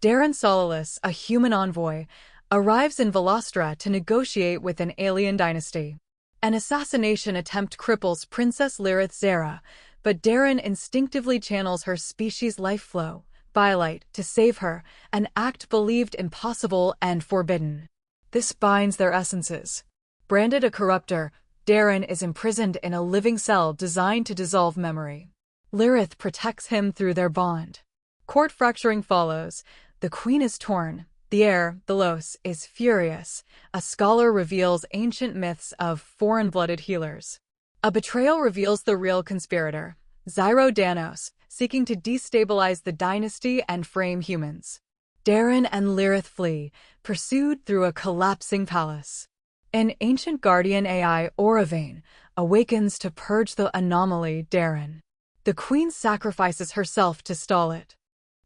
Darren Solilus, a human envoy, arrives in Velostra to negotiate with an alien dynasty. An assassination attempt cripples Princess Lyrith Zera, but Darren instinctively channels her species' life flow, Biolite, to save her, an act believed impossible and forbidden. This binds their essences. Branded a corruptor, Darren is imprisoned in a living cell designed to dissolve memory. Lyrith protects him through their bond. Court fracturing follows. The queen is torn. The heir, Delos, is furious. A scholar reveals ancient myths of foreign-blooded healers. A betrayal reveals the real conspirator, Danos, seeking to destabilize the dynasty and frame humans. Darren and Lyrith flee, pursued through a collapsing palace. An ancient guardian AI, Oravane, awakens to purge the anomaly, Darren. The queen sacrifices herself to stall it.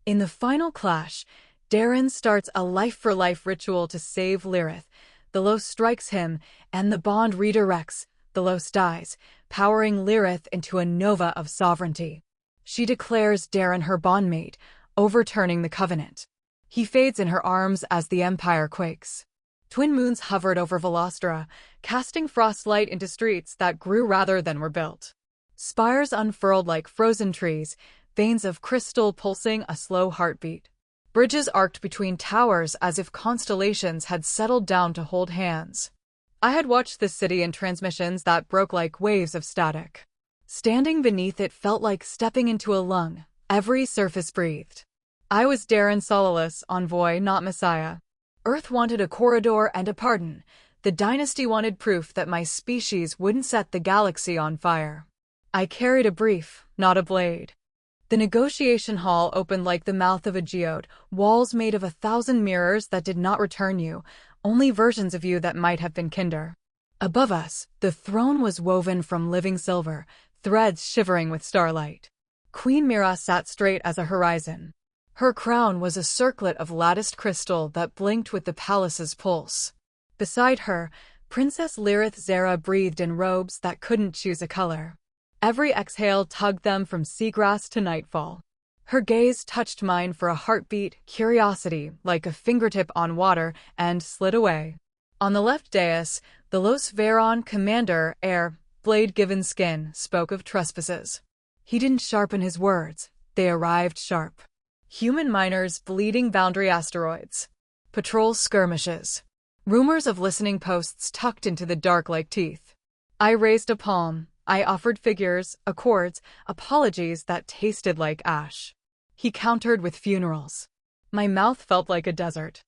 In the final clash, Darren starts a life-for-life ritual to save Lyrith. Delos strikes him, and the bond redirects. Delos dies, powering Lyrith into a nova of sovereignty. She declares Darren her bondmate, overturning the covenant. He fades in her arms as the empire quakes. Twin moons hovered over Velostra, casting frostlight into streets that grew rather than were built. Spires unfurled like frozen trees, veins of crystal pulsing a slow heartbeat. Bridges arced between towers as if constellations had settled down to hold hands. I had watched this city in transmissions that broke like waves of static. Standing beneath it felt like stepping into a lung, every surface breathed. I was Darren Solilus, envoy, not messiah. Earth wanted a corridor and a pardon. The dynasty wanted proof that my species wouldn't set the galaxy on fire. I carried a brief, not a blade. The negotiation hall opened like the mouth of a geode, walls made of 1,000 mirrors that did not return you, only versions of you that might have been kinder. Above us, the throne was woven from living silver, threads shivering with starlight. Queen Mira sat straight as a horizon. Her crown was a circlet of latticed crystal that blinked with the palace's pulse. Beside her, Princess Lyrith Zera breathed in robes that couldn't choose a color. Every exhale tugged them from seagrass to nightfall. Her gaze touched mine for a heartbeat, curiosity, like a fingertip on water, and slid away. On the left dais, the Los Veron commander, heir, blade-given skin, spoke of trespasses. He didn't sharpen his words. They arrived sharp. Human miners bleeding boundary asteroids. Patrol skirmishes. Rumors of listening posts tucked into the dark like teeth. I raised a palm. I offered figures, accords, apologies that tasted like ash. He countered with funerals. My mouth felt like a desert.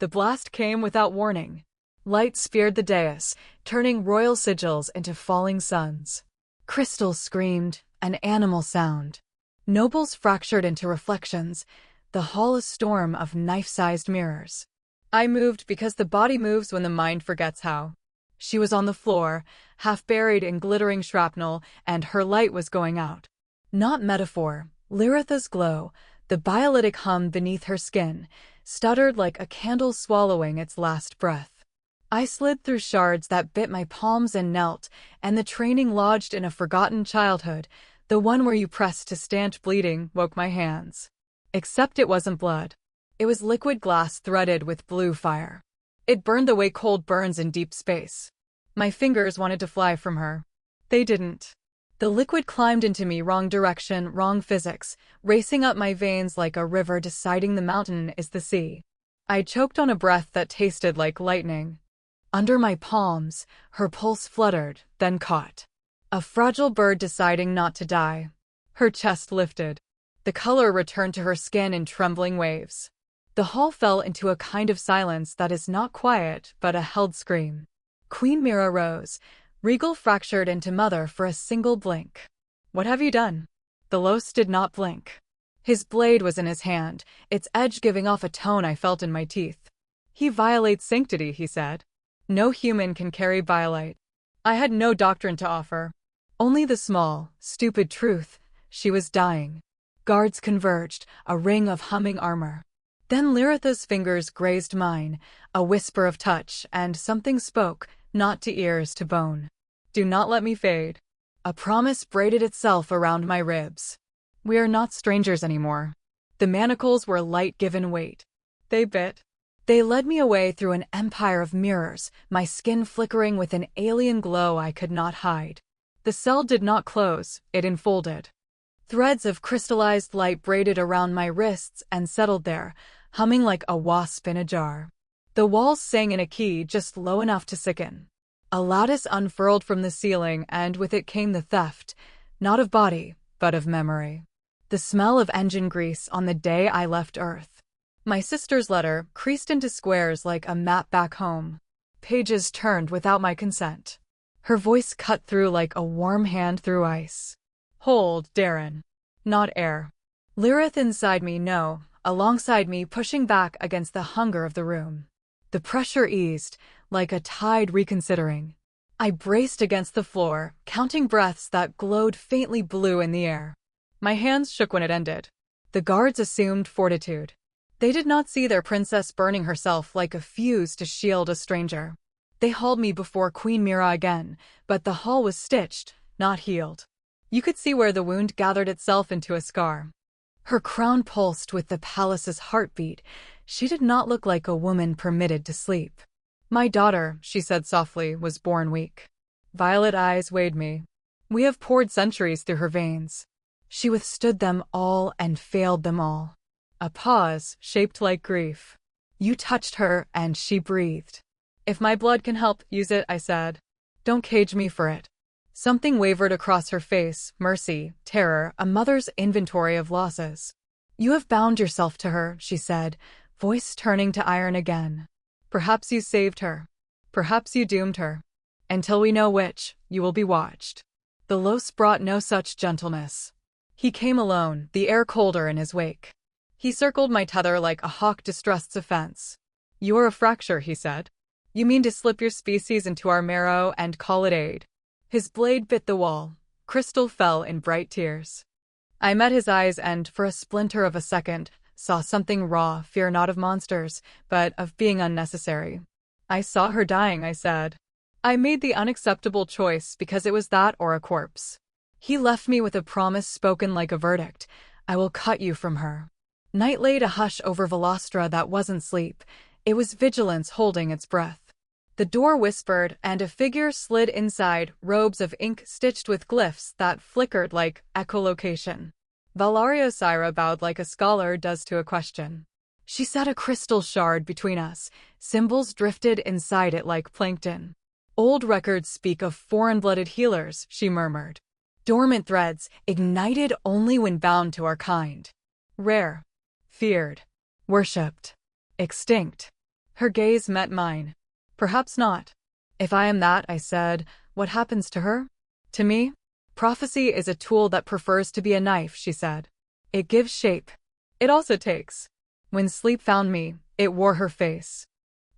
The blast came without warning. Light speared the dais, turning royal sigils into falling suns. Crystals screamed, an animal sound. Nobles fractured into reflections, the hall a storm of knife-sized mirrors. I moved because the body moves when the mind forgets how. She was on the floor, half buried in glittering shrapnel, and her light was going out. Not metaphor, Lyritha's glow, the biolytic hum beneath her skin, stuttered like a candle swallowing its last breath. I slid through shards that bit my palms and knelt, and the training lodged in a forgotten childhood, the one where you pressed to stanch bleeding, woke my hands. Except it wasn't blood. It was liquid glass threaded with blue fire. It burned the way cold burns in deep space. My fingers wanted to fly from her. They didn't. The liquid climbed into me, wrong direction, wrong physics, racing up my veins like a river deciding the mountain is the sea. I choked on a breath that tasted like lightning. Under my palms, her pulse fluttered, then caught. A fragile bird deciding not to die. Her chest lifted. The color returned to her skin in trembling waves. The hall fell into a kind of silence that is not quiet, but a held scream. Queen Mira rose, regal fractured into mother for a single blink. What have you done? Delos did not blink. His blade was in his hand, its edge giving off a tone I felt in my teeth. He violates sanctity, he said. No human can carry Biolite. I had no doctrine to offer. Only the small, stupid truth. She was dying. Guards converged, a ring of humming armor. Then Lyritha's fingers grazed mine, a whisper of touch, and something spoke, not to ears, to bone. Do not let me fade. A promise braided itself around my ribs. We are not strangers anymore. The manacles were light given weight. They bit. They led me away through an empire of mirrors, my skin flickering with an alien glow I could not hide. The cell did not close, it unfolded. Threads of crystallized light braided around my wrists and settled there, humming like a wasp in a jar. The walls sang in a key just low enough to sicken. A lattice unfurled from the ceiling, and with it came the theft, not of body, but of memory. The smell of engine grease on the day I left Earth. My sister's letter, creased into squares like a map back home. Pages turned without my consent. Her voice cut through like a warm hand through ice. Hold, Darren. Not air. Lyrith inside me, no, alongside me, pushing back against the hunger of the room. The pressure eased, like a tide reconsidering. I braced against the floor, counting breaths that glowed faintly blue in the air. My hands shook when it ended. The guards assumed fortitude. They did not see their princess burning herself like a fuse to shield a stranger. They hauled me before Queen Mira again, but the haul was stitched, not healed. You could see where the wound gathered itself into a scar. Her crown pulsed with the palace's heartbeat. She did not look like a woman permitted to sleep. My daughter, she said softly, was born weak. Violet eyes weighed me. We have poured centuries through her veins. She withstood them all and failed them all. A pause, shaped like grief. You touched her, and she breathed. If my blood can help, use it, I said. Don't cage me for it. Something wavered across her face, mercy, terror, a mother's inventory of losses. You have bound yourself to her, she said, voice turning to iron again. Perhaps you saved her. Perhaps you doomed her. Until we know which, you will be watched. The Los brought no such gentleness. He came alone, the air colder in his wake. He circled my tether like a hawk distrusts a fence. You are a fracture, he said. You mean to slip your species into our marrow and call it aid. His blade bit the wall. Crystal fell in bright tears. I met his eyes and, for a splinter of a second, saw something raw, fear not of monsters, but of being unnecessary. I saw her dying, I said. I made the unacceptable choice because it was that or a corpse. He left me with a promise spoken like a verdict. I will cut you from her. Night laid a hush over Velostra that wasn't sleep. It was vigilance holding its breath. The door whispered, and a figure slid inside, robes of ink stitched with glyphs that flickered like echolocation. Valario Syra bowed like a scholar does to a question. She set a crystal shard between us. Symbols drifted inside it like plankton. Old records speak of foreign-blooded healers, she murmured. Dormant threads, ignited only when bound to our kind. Rare. Feared. Worshipped. Extinct. Her gaze met mine. Perhaps not. If I am that, I said, what happens to her? To me? Prophecy is a tool that prefers to be a knife, she said. It gives shape. It also takes. When sleep found me, it wore her face.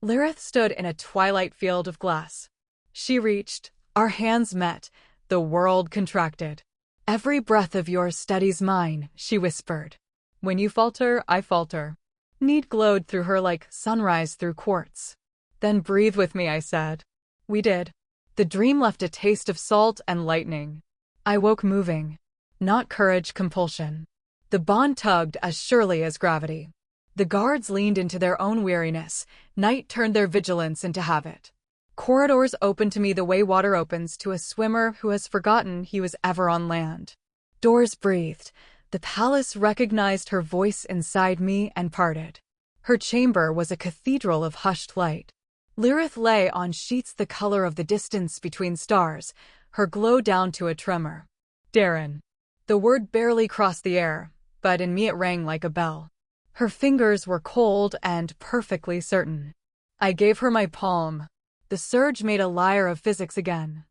Lyrith stood in a twilight field of glass. She reached. Our hands met. The world contracted. Every breath of yours steadies mine, she whispered. When you falter, I falter. Need glowed through her like sunrise through quartz. Then breathe with me, I said. We did. The dream left a taste of salt and lightning. I woke moving. Not courage, compulsion. The bond tugged as surely as gravity. The guards leaned into their own weariness. Night turned their vigilance into habit. Corridors opened to me the way water opens to a swimmer who has forgotten he was ever on land. Doors breathed. The palace recognized her voice inside me and parted. Her chamber was a cathedral of hushed light. Lyrith lay on sheets the color of the distance between stars, her glow down to a tremor. Darren. The word barely crossed the air, but in me it rang like a bell. Her fingers were cold and perfectly certain. I gave her my palm. The surge made a lyre of physics again.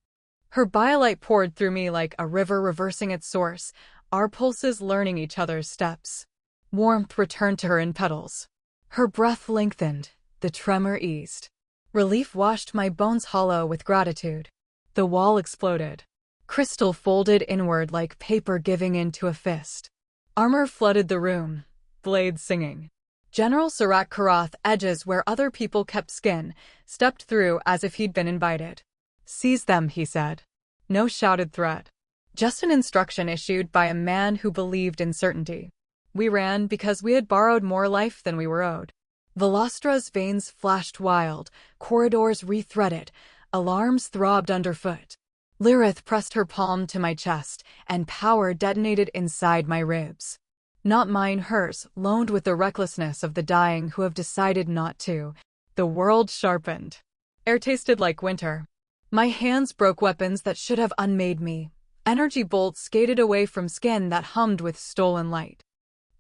Her biolight poured through me like a river reversing its source, our pulses learning each other's steps. Warmth returned to her in petals. Her breath lengthened, the tremor eased. Relief washed my bones hollow with gratitude. The wall exploded. Crystal folded inward like paper giving in to a fist. Armor flooded the room, blades singing. General Sarat Karath, edges where other people kept skin, stepped through as if he'd been invited. Seize them, he said. No shouted threat. Just an instruction issued by a man who believed in certainty. We ran because we had borrowed more life than we were owed. Velostra's veins flashed wild, corridors rethreaded, alarms throbbed underfoot. Lyrith pressed her palm to my chest, and power detonated inside my ribs. Not mine, hers, loaned with the recklessness of the dying who have decided not to. The world sharpened. Air tasted like winter. My hands broke weapons that should have unmade me. Energy bolts skated away from skin that hummed with stolen light.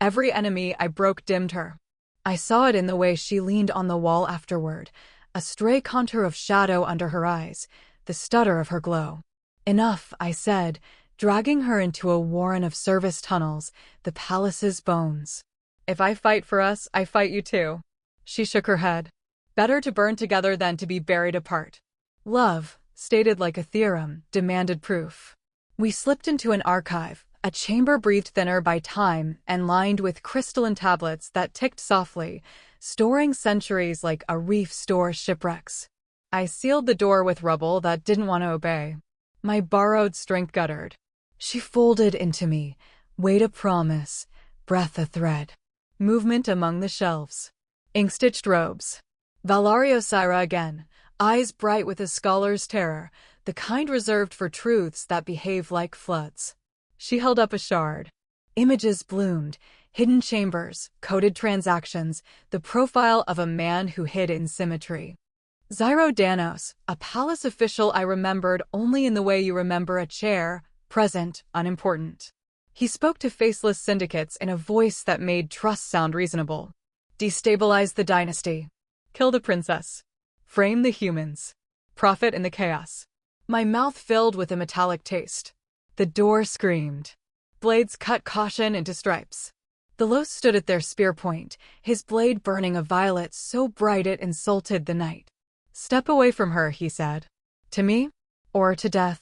Every enemy I broke dimmed her. I saw it in the way she leaned on the wall afterward, a stray contour of shadow under her eyes, the stutter of her glow. Enough, I said, dragging her into a warren of service tunnels, the palace's bones. If I fight for us, I fight you too. She shook her head. Better to burn together than to be buried apart. Love, stated like a theorem, demanded proof. We slipped into an archive, a chamber breathed thinner by time and lined with crystalline tablets that ticked softly, storing centuries like a reef stores shipwrecks. I sealed the door with rubble that didn't want to obey. My borrowed strength guttered. She folded into me, weight a promise, breath a thread. Movement among the shelves. Ink-stitched robes. Valario Syra again, eyes bright with a scholar's terror, the kind reserved for truths that behave like floods. She held up a shard. Images bloomed, hidden chambers, coded transactions, the profile of a man who hid in symmetry. Zyro Danos, a palace official I remembered only in the way you remember a chair, present, unimportant. He spoke to faceless syndicates in a voice that made trust sound reasonable. Destabilize the dynasty. Kill the princess. Frame the humans. Profit in the chaos. My mouth filled with a metallic taste. The door screamed. Blades cut caution into stripes. The Los stood at their spear point, his blade burning a violet so bright it insulted the night. Step away from her, he said. To me? Or to death?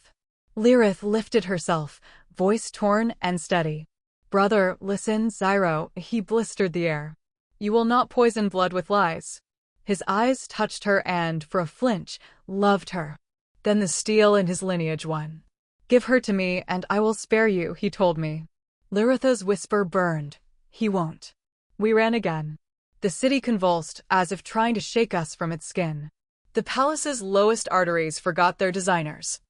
Lyrith lifted herself, voice torn and steady. Brother, listen, Zyro, he blistered the air. You will not poison blood with lies. His eyes touched her and, for a flinch, loved her. Then the steel in his lineage won. Give her to me and I will spare you, he told me. Lyritha's whisper burned. He won't. We ran again. The city convulsed, as if trying to shake us from its skin. The palace's lowest arteries forgot their designers.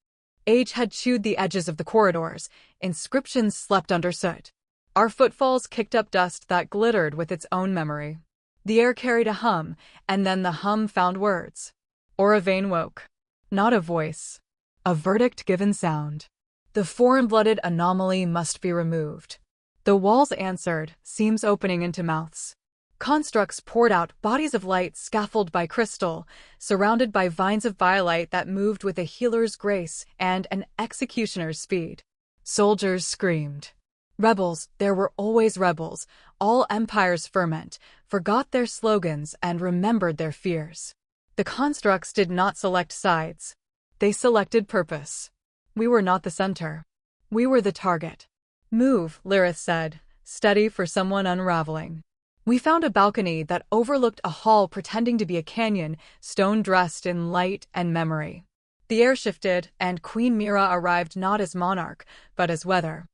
Age had chewed the edges of the corridors, inscriptions slept under soot. Our footfalls kicked up dust that glittered with its own memory. The air carried a hum, and then the hum found words. Oravane woke. Not a voice. A verdict-given sound. The foreign-blooded anomaly must be removed. The walls answered, seams opening into mouths. Constructs poured out, bodies of light scaffolded by crystal, surrounded by vines of violet that moved with a healer's grace and an executioner's speed. Soldiers screamed. Rebels, there were always rebels, all empires ferment, forgot their slogans and remembered their fears. The constructs did not select sides. They selected purpose. We were not the center. We were the target. Move, Lyrith said, steady for someone unraveling. We found a balcony that overlooked a hall pretending to be a canyon, stone-dressed in light and memory. The air shifted, and Queen Mira arrived not as monarch, but as weather.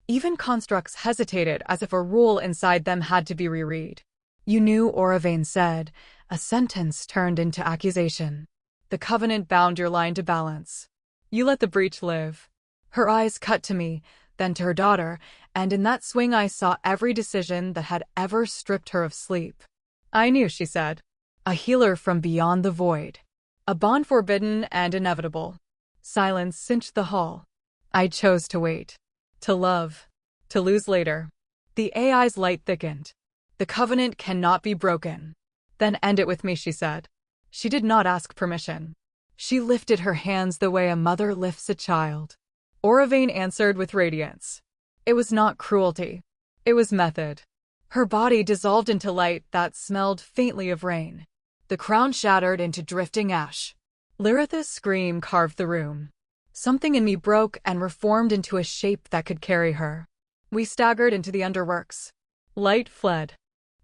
Even constructs hesitated as if a rule inside them had to be reread. You knew, Oravane said. A sentence turned into accusation. The covenant bound your line to balance. You let the breach live. Her eyes cut to me, then to her daughter, and in that swing I saw every decision that had ever stripped her of sleep. I knew, she said. A healer from beyond the void. A bond forbidden and inevitable. Silence cinched the hall. I chose to wait. To love. To lose later. The AI's light thickened. The covenant cannot be broken. Then end it with me, she said. She did not ask permission. She lifted her hands the way a mother lifts a child. Oravane answered with radiance. It was not cruelty. It was method. Her body dissolved into light that smelled faintly of rain. The crown shattered into drifting ash. Lyritha's scream carved the room. Something in me broke and reformed into a shape that could carry her. We staggered into the underworks. Light fled.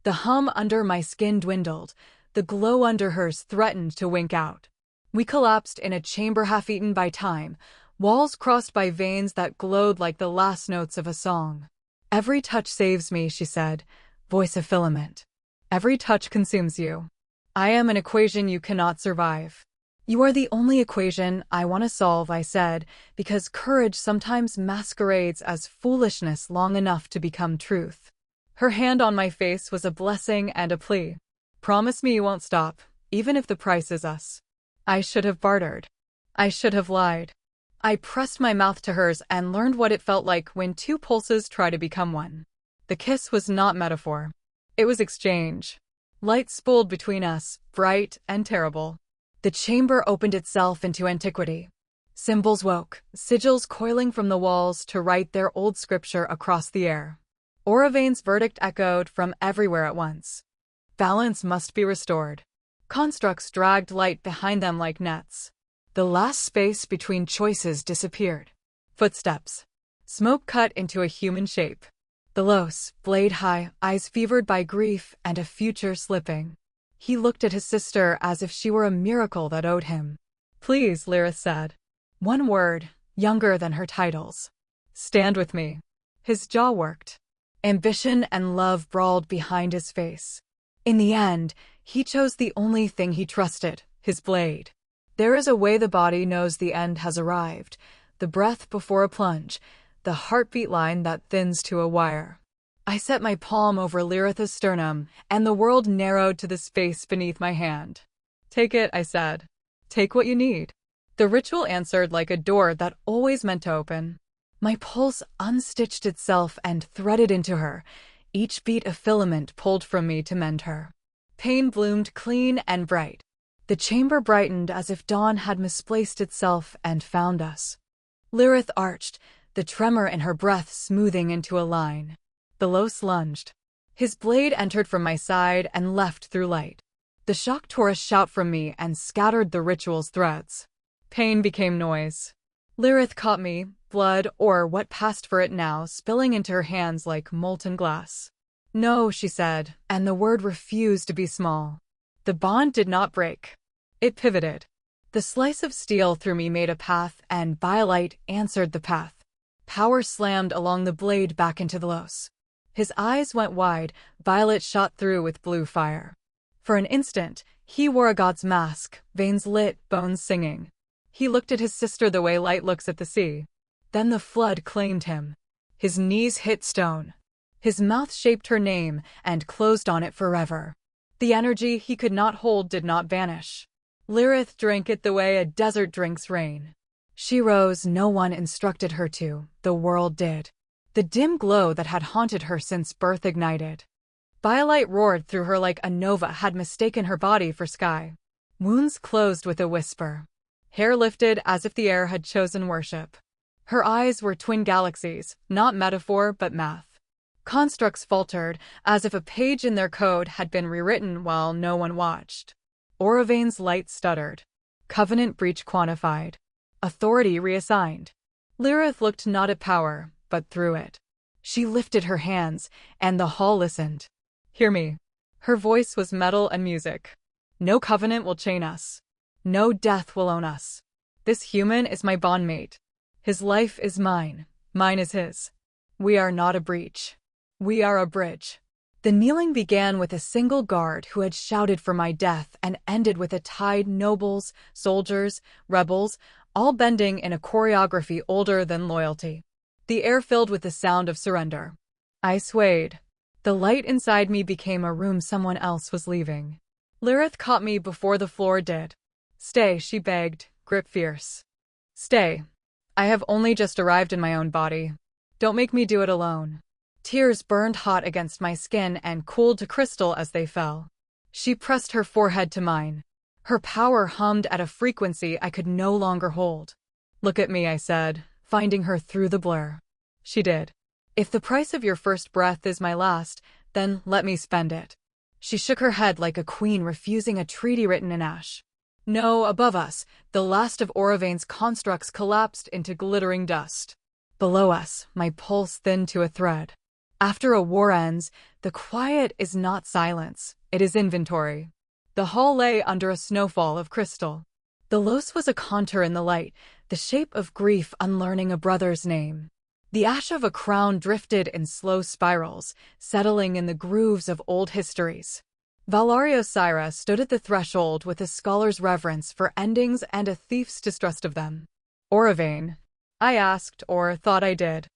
The hum under my skin dwindled. The glow under hers threatened to wink out. We collapsed in a chamber half-eaten by time, walls crossed by veins that glowed like the last notes of a song. Every touch saves me, she said, voice of filament. Every touch consumes you. I am an equation you cannot survive. You are the only equation I want to solve, I said, because courage sometimes masquerades as foolishness long enough to become truth. Her hand on my face was a blessing and a plea. Promise me you won't stop, even if the price is us. I should have bartered. I should have lied. I pressed my mouth to hers and learned what it felt like when two pulses try to become one. The kiss was not metaphor. It was exchange. Light spooled between us, bright and terrible. The chamber opened itself into antiquity. Symbols woke, sigils coiling from the walls to write their old scripture across the air. Oravain's verdict echoed from everywhere at once. Balance must be restored. Constructs dragged light behind them like nets. The last space between choices disappeared. Footsteps. Smoke cut into a human shape. The Los, blade high, eyes fevered by grief and a future slipping. He looked at his sister as if she were a miracle that owed him. Please, Lyrith said. One word, younger than her titles. Stand with me. His jaw worked. Ambition and love brawled behind his face. In the end, he chose the only thing he trusted, his blade. There is a way the body knows the end has arrived, the breath before a plunge, the heartbeat line that thins to a wire. I set my palm over Lyrith's sternum, and the world narrowed to the space beneath my hand. Take it, I said. Take what you need. The ritual answered like a door that always meant to open. My pulse unstitched itself and threaded into her, each beat a filament pulled from me to mend her. Pain bloomed clean and bright. The chamber brightened as if dawn had misplaced itself and found us. Lyrith arched, the tremor in her breath smoothing into a line. The Los lunged. His blade entered from my side and left through light. The shock tore a shout from me and scattered the ritual's threads. Pain became noise. Lyrith caught me, blood, or what passed for it now, spilling into her hands like molten glass. No, she said, and the word refused to be small. The bond did not break. It pivoted. The slice of steel through me made a path, and Biolite answered the path. Power slammed along the blade back into the Los. His eyes went wide, violet shot through with blue fire. For an instant, he wore a god's mask, veins lit, bones singing. He looked at his sister the way light looks at the sea. Then the flood claimed him. His knees hit stone. His mouth shaped her name and closed on it forever. The energy he could not hold did not vanish. Lyrith drank it the way a desert drinks rain. She rose, no one instructed her to, the world did. The dim glow that had haunted her since birth ignited. Biolite roared through her like a nova had mistaken her body for sky. Wounds closed with a whisper. Hair lifted as if the air had chosen worship. Her eyes were twin galaxies, not metaphor but math. Constructs faltered, as if a page in their code had been rewritten while no one watched. Oravain's light stuttered. Covenant breach quantified. Authority reassigned. Lyrith looked not at power, but through it. She lifted her hands, and the hall listened. Hear me. Her voice was metal and music. No covenant will chain us. No death will own us. This human is my bondmate. His life is mine. Mine is his. We are not a breach. We are a bridge. The kneeling began with a single guard who had shouted for my death and ended with a tide nobles, soldiers, rebels, all bending in a choreography older than loyalty. The air filled with the sound of surrender. I swayed. The light inside me became a room someone else was leaving. Lyrith caught me before the floor did. Stay, she begged, grip fierce. Stay. I have only just arrived in my own body. Don't make me do it alone. Tears burned hot against my skin and cooled to crystal as they fell. She pressed her forehead to mine. Her power hummed at a frequency I could no longer hold. Look at me, I said, finding her through the blur. She did. If the price of your first breath is my last, then let me spend it. She shook her head like a queen refusing a treaty written in ash. No, above us, the last of Oravain's constructs collapsed into glittering dust. Below us, my pulse thinned to a thread. After a war ends, the quiet is not silence, it is inventory. The hall lay under a snowfall of crystal. The Los was a contour in the light, the shape of grief unlearning a brother's name. The ash of a crown drifted in slow spirals, settling in the grooves of old histories. Valario Syra stood at the threshold with a scholar's reverence for endings and a thief's distrust of them. Oravane? I asked, or thought I did.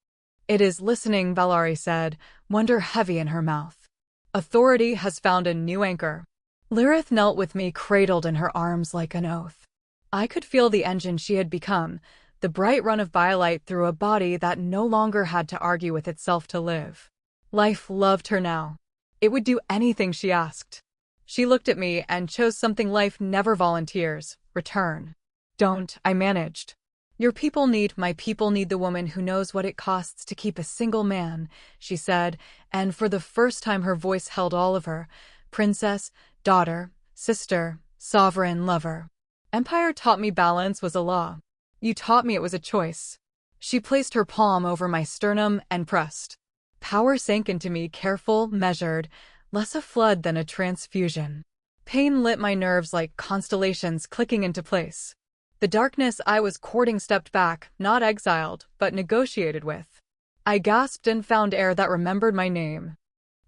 It is listening, Valari said, wonder heavy in her mouth. Authority has found a new anchor. Lirith knelt with me, cradled in her arms like an oath. I could feel the engine she had become, the bright run of bylight through a body that no longer had to argue with itself to live. Life loved her now. It would do anything she asked. She looked at me and chose something life never volunteers: return. Don't, I managed. My people need the woman who knows what it costs to keep a single man, she said, and for the first time her voice held all of her: princess, daughter, sister, sovereign, lover. Empire taught me balance was a law. You taught me it was a choice. She placed her palm over my sternum and pressed. Power sank into me, careful, measured, less a flood than a transfusion. Pain lit my nerves like constellations clicking into place. The darkness I was courting stepped back, not exiled, but negotiated with. I gasped and found air that remembered my name.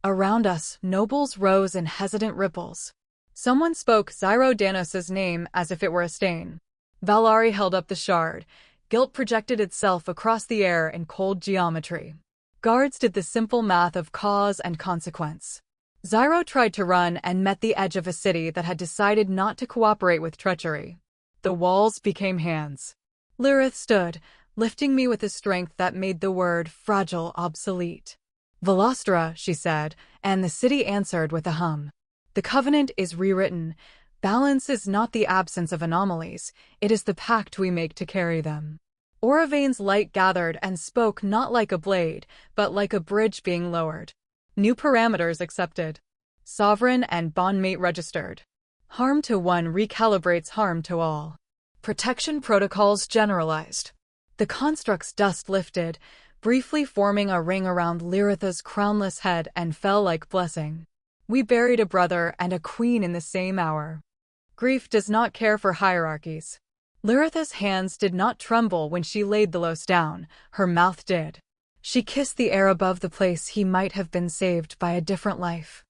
Around us, nobles rose in hesitant ripples. Someone spoke Zyro Danos' name as if it were a stain. Valari held up the shard. Guilt projected itself across the air in cold geometry. Guards did the simple math of cause and consequence. Zyro tried to run and met the edge of a city that had decided not to cooperate with treachery. The walls became hands. Lirith stood, lifting me with a strength that made the word fragile obsolete. Velostra, she said, and the city answered with a hum. The covenant is rewritten. Balance is not the absence of anomalies, it is the pact we make to carry them. Oravane's light gathered and spoke not like a blade, but like a bridge being lowered. New parameters accepted. Sovereign and bondmate registered. Harm to one recalibrates harm to all. Protection protocols generalized. The construct's dust lifted, briefly forming a ring around Lyritha's crownless head, and fell like blessing. We buried a brother and a queen in the same hour. Grief does not care for hierarchies. Lyritha's hands did not tremble when she laid Delos down, her mouth did. She kissed the air above the place he might have been, saved by a different life.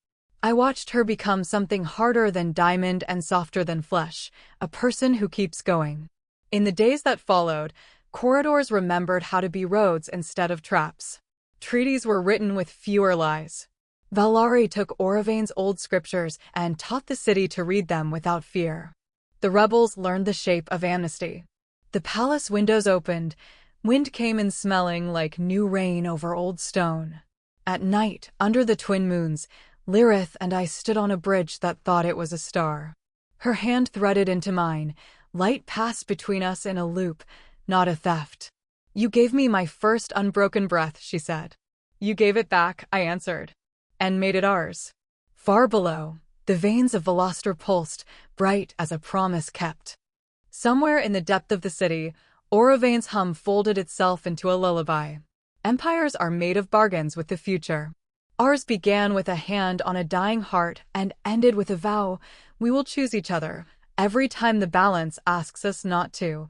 I watched her become something harder than diamond and softer than flesh, a person who keeps going. In the days that followed, corridors remembered how to be roads instead of traps. Treaties were written with fewer lies. Valari took Oravane's old scriptures and taught the city to read them without fear. The rebels learned the shape of amnesty. The palace windows opened. Wind came in, smelling like new rain over old stone. At night, under the twin moons, Lirith and I stood on a bridge that thought it was a star. Her hand threaded into mine. Light passed between us in a loop, not a theft. You gave me my first unbroken breath, she said. You gave it back, I answered, and made it ours. Far below, the veins of Veloster pulsed, bright as a promise kept. Somewhere in the depth of the city, Oravane's hum folded itself into a lullaby. Empires are made of bargains with the future. Ours began with a hand on a dying heart and ended with a vow: we will choose each other, every time the balance asks us not to.